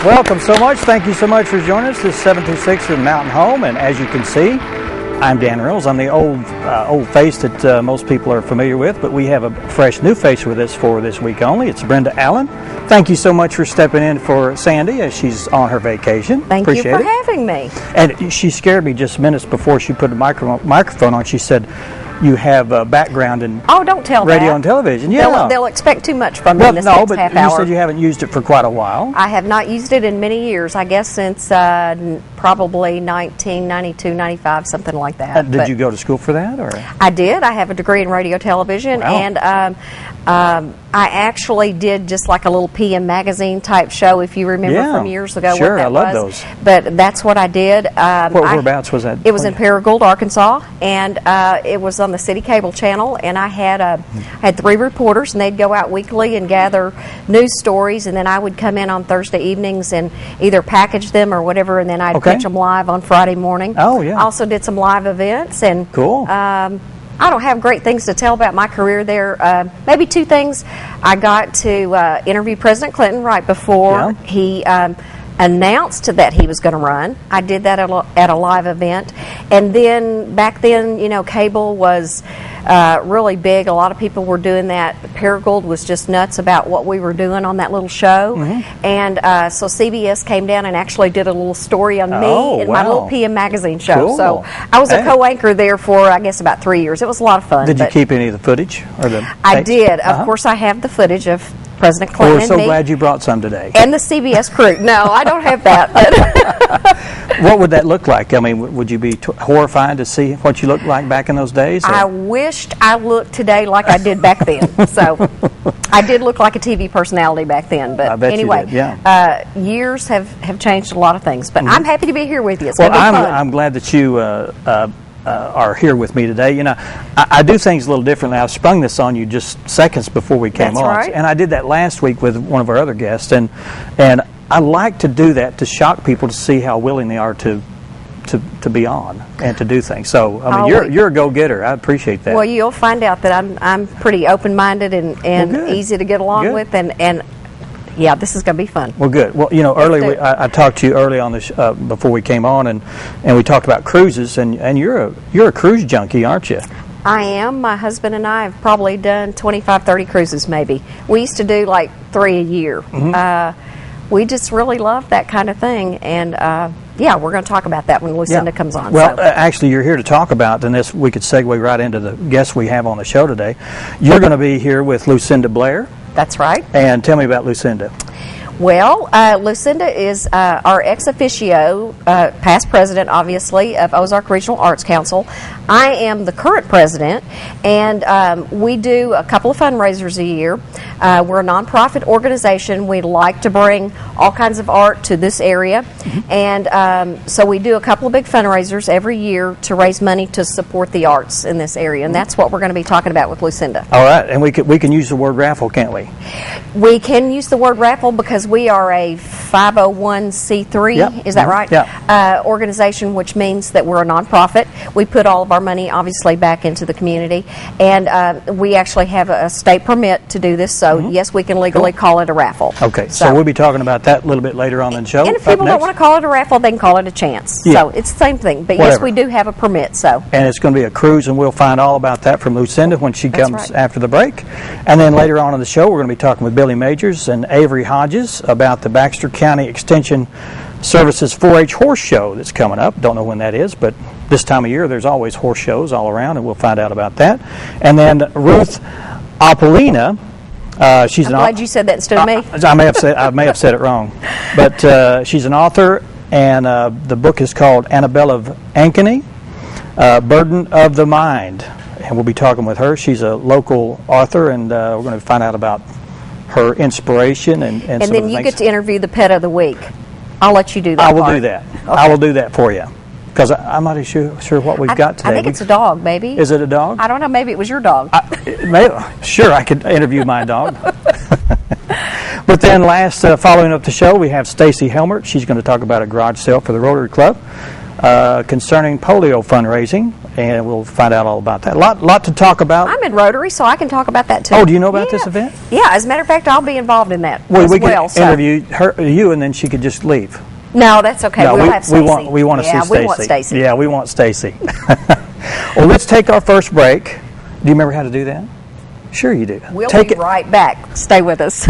Welcome so much. Thank you so much for joining us. This is 726 of Mountain Home, and as you can see, I'm Dan Reynolds. I'm the old face that most people are familiar with, but we have a fresh new face with us for this week only. It's Brenda Allen. Thank you so much for stepping in for Sandy as she's on her vacation. Thank you for having me. And she scared me just minutes before she put the microphone on. She said, you have a background in don't tell radio that. and television. Yeah, they'll expect too much from me in this next half hour. You said you haven't used it for quite a while. I have not used it in many years. I guess since probably 1992, 95, something like that. Did you go to school for that, or? I did. I have a degree in radio television, and I actually did just like a little PM magazine type show, if you remember from years ago. Sure, what that I love was. those. But that's what I did. Whereabouts was that? It was in Paragould, Arkansas, and it was on the city cable channel. And I had 3 reporters, and they'd go out weekly and gather news stories, and then I would come in on Thursday evenings and either package them or whatever, and then I'd pitch them live on Friday morning. Oh, yeah. I also did some live events, and cool. I don't have great things to tell about my career there. Maybe 2 things. I got to interview President Clinton right before he announced that he was going to run. I did that at a live event. And then back then, cable was really big. A lot of people were doing that. Paragould was just nuts about what we were doing on that little show. Mm-hmm. And so CBS came down and actually did a little story on me in my little PM magazine show. Cool. So I was a co-anchor there for, I guess, about 3 years. It was a lot of fun. Did you keep any of the footage? I did. Of course, I have the footage of President Clinton. We're so glad you brought some today. And the CBS crew. No, I don't have that. What would that look like? I mean, would you be horrified to see what you looked like back in those days? Or? I wished I looked today like I did back then. So I did look like a TV personality back then. But I bet anyway, you did, years have changed a lot of things. But I'm happy to be here with you. It's I'm glad that you are here with me today. I do things a little differently. I sprung this on you just seconds before we came on. Right. And I did that last week with one of our other guests. And I like to do that to shock people to see how willing they are to be on and to do things. So, I mean, you're a go-getter. I appreciate that. Well, you'll find out that I'm pretty open-minded and easy to get along with. And yeah, this is going to be fun. Well, good. Well, earlier I talked to you early on this before we came on, and we talked about cruises, and you're a cruise junkie, aren't you? I am. My husband and I have probably done 25, 30 cruises maybe. We used to do like 3 a year. Mm-hmm. We just really love that kind of thing, and we're going to talk about that when Lucinda comes on. Well, actually, you're here to talk about, and this we could segue right into the guests we have on the show today. You're going to be here with Lucinda Blair. That's right. And tell me about Lucinda. Well, Lucinda is our ex officio, past president, obviously, of Ozark Regional Arts Council. I am the current president, and we do a couple of fundraisers a year. We're a nonprofit organization. We like to bring all kinds of art to this area, and so we do a couple of big fundraisers every year to raise money to support the arts in this area, and that's what we're going to be talking about with Lucinda. All right, and we can use the word raffle, can't we? We can use the word raffle because we are a 501c3, is that right? Yeah. Organization, which means that we're a nonprofit. We put all of our money, obviously, back into the community, and we actually have a state permit to do this, so yes, we can legally call it a raffle. Okay, so we'll be talking about that a little bit later on in the show. And if people don't want to call it a raffle, they can call it a chance. Yeah. So it's the same thing, but yes, we do have a permit. So. And it's going to be a cruise, and we'll find all about that from Lucinda when she comes after the break. And then later on in the show, we're going to be talking with Billy Majors and Avery Hodges about the Baxter County Extension Services 4-H Horse Show that's coming up. Don't know when that is, but this time of year there's always horse shows all around, and we'll find out about that. And then Ruth Apolina, I'm glad you said that instead of me. I may have said it wrong, but she's an author, and the book is called Annabelle of Ankeny, Burden of the Mind, and we'll be talking with her. She's a local author, and we're going to find out about her inspiration and some then of the you get to interview the pet of the week. I'll let you do that. I will do that. Okay. I will do that for you. Because I'm not sure what we've got today. I think it's a dog, maybe. Is it a dog? I don't know. Maybe it was your dog. Sure, I could interview my dog. But then following up the show, we have Stacy Helmert. She's going to talk about a garage sale for the Rotary Club. concerning polio fundraising, and we'll find out all about that. Lot to talk about. I'm in Rotary, so I can talk about that too. Oh, do you know about this event? Yeah, as a matter of fact, I'll be involved in that Well, as we well. can interview you, and then she could just leave. No, that's okay. No, we'll have Stacy. We want to see Stacy. Yeah, we want Stacy. Yeah, we want Stacy. Well, let's take our first break. Do you remember how to do that? Sure you do. We'll be right back. Stay with us.